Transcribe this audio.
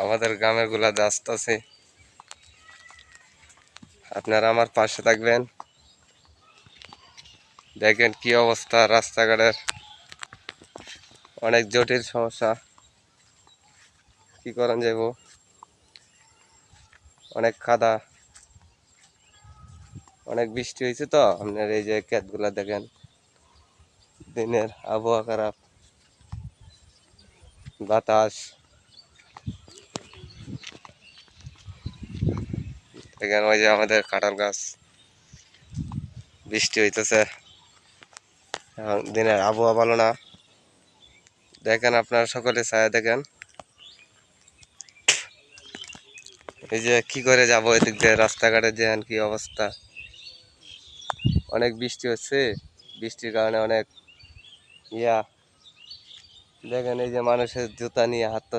আমাদের গ্রামের গুলা আসতেছে, আপনারা আমার পাশে থাকবেন। দেখেন কি অবস্থা রাস্তাঘাটের, অনেক জটিল সমস্যা। কি করেন যাব, অনেক কাদা, অনেক বৃষ্টি হয়েছে তো আপনার এই যে ক্ষেতগুলা দেখেন, দিনের আবহাওয়া খারাপ, বাতাস দেখেন। ওই যে আমাদের কাঁঠাল গাছ, বৃষ্টি হইতেছে, এখন দিনের আবহাওয়া ভালো না। দেখেন আপনারা সকলে ছায়া দেখেন। এই যে কি করে যাব এদিক দিয়ে, রাস্তাঘাটে দেখেন কি অবস্থা, অনেক বৃষ্টি হচ্ছে, বৃষ্টির কারণে অনেক দেখেন এই যে মানুষের জুতা নিয়ে হাঁটতে